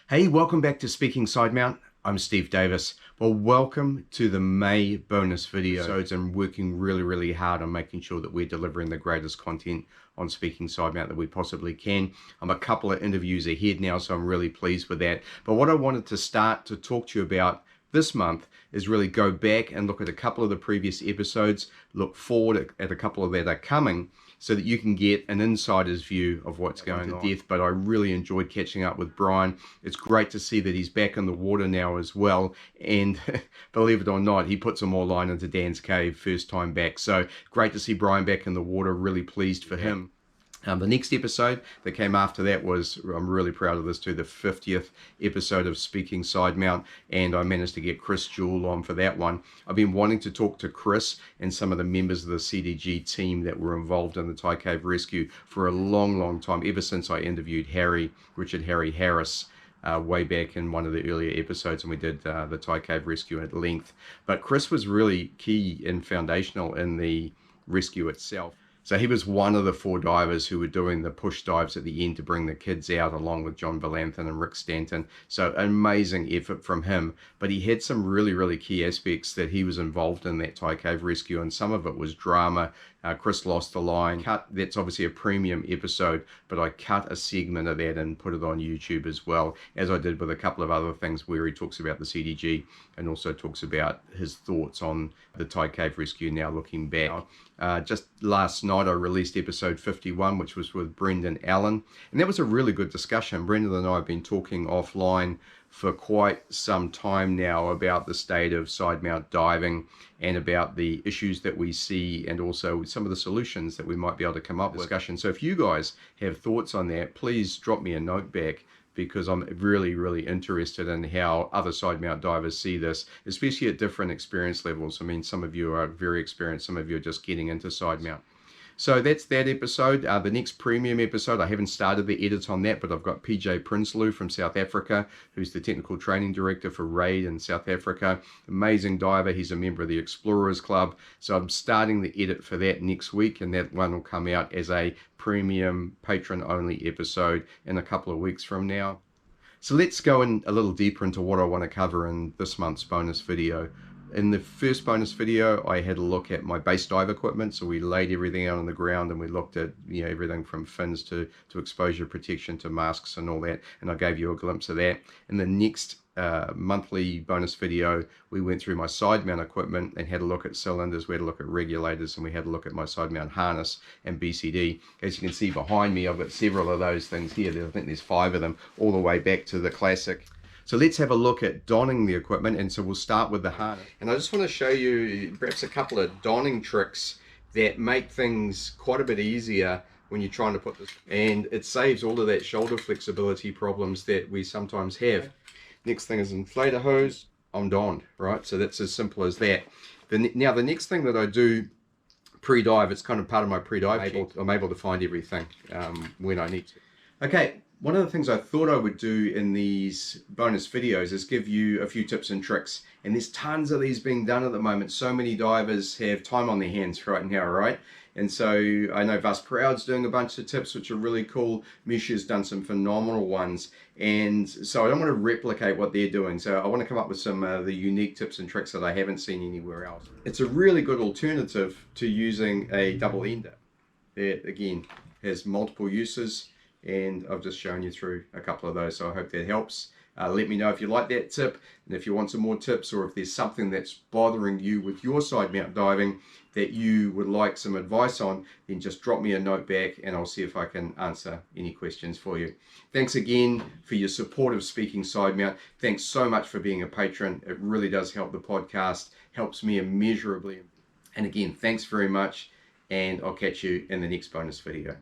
Hey, welcome back to Speaking Sidemount. I'm Steve Davis. Well, welcome to the May bonus video. I'm working really hard on making sure that we're delivering the greatest content on Speaking Sidemount that we possibly can. I'm a couple of interviews ahead now, so I'm really pleased with that. But what I wanted to start to talk to you about this month is really go back and look at a couple of the previous episodes, look forward at a couple of that are coming, so that you can get an insider's view of what's going on. But I really enjoyed catching up with Brian. It's great to see that he's back in the water now as well. And believe it or not, he put some more line into Dan's cave first time back. So great to see Brian back in the water. Really pleased for him. The next episode that came after that was, I'm really proud of this too, the 50th episode of Speaking Sidemount, and I managed to get Chris Jewell on for that one. I've been wanting to talk to Chris and some of the members of the CDG team that were involved in the Thai Cave rescue for a long time, ever since I interviewed Richard Harry Harris, way back in one of the earlier episodes, and we did the Thai Cave rescue at length. But Chris was really key and foundational in the rescue itself. So he was one of the 4 divers who were doing the push dives at the end to bring the kids out, along with John Valanthan and Rick Stanton. So amazing effort from him. But he had some really key aspects that he was involved in that Thai Cave rescue, and some of it was drama. Chris lost the line. That's obviously a premium episode, but I cut a segment of that and put it on YouTube as well, as I did with a couple of other things where he talks about the CDG and also talks about his thoughts on the Thai Cave rescue now looking back. Just last night I released episode 51, which was with Brendan Allen, and that was a really good discussion. Brendan and I have been talking offline for quite some time now about the state of side-mount diving and about the issues that we see, and also some of the solutions that we might be able to come up with. So if you guys have thoughts on that, please drop me a note back, because I'm really interested in how other side-mount divers see this, especially at different experience levels. I mean, some of you are very experienced, some of you are just getting into side-mount. So that's that episode. The next premium episode, I haven't started the edits on that, but I've got PJ Prinsloo from South Africa, who's the technical training director for RAID in South Africa. Amazing diver. He's a member of the Explorers Club. So I'm starting the edit for that next week, and that one will come out as a premium Patron only episode in a couple of weeks from now. So let's go in a little deeper into what I want to cover in this month's bonus video. In the first bonus video, I had a look at my base dive equipment. So we laid everything out on the ground, and we looked at everything from fins to exposure protection to masks and all that. And I gave you a glimpse of that. In the next monthly bonus video, we went through my side mount equipment and had a look at cylinders, we had a look at regulators, and we had a look at my side mount harness and BCD. As you can see behind me, I've got several of those things here. I think there's 5 of them, all the way back to the classic. So let's have a look at donning the equipment, and so we'll start with the harness. And I just want to show you perhaps a couple of donning tricks that make things quite a bit easier when you're trying to put this, and it saves all of that shoulder flexibility problems that we sometimes have. Next thing is inflator hose. I'm donned, right? So that's as simple as that. Now the next thing that I do pre-dive, it's kind of part of my pre-dive. I'm able to find everything when I need to. Okay. One of the things I thought I would do in these bonus videos is give you a few tips and tricks. And there's tons of these being done at the moment. So many divers have time on their hands right now, right? And so I know Vas Proud's doing a bunch of tips, which are really cool. Misha's done some phenomenal ones. And so I don't want to replicate what they're doing. So I want to come up with some of the unique tips and tricks that I haven't seen anywhere else. It's a really good alternative to using a double ender. It, again, has multiple uses. And I've just shown you through a couple of those, so I hope that helps. Let me know if you like that tip, and if you want some more tips, or if there's something that's bothering you with your side mount diving that you would like some advice on, then just drop me a note back and I'll see if I can answer any questions for you. Thanks again for your support of Speaking Side Mount. Thanks so much for being a patron. It really does help the podcast, helps me immeasurably. And again, thanks very much, and I'll catch you in the next bonus video.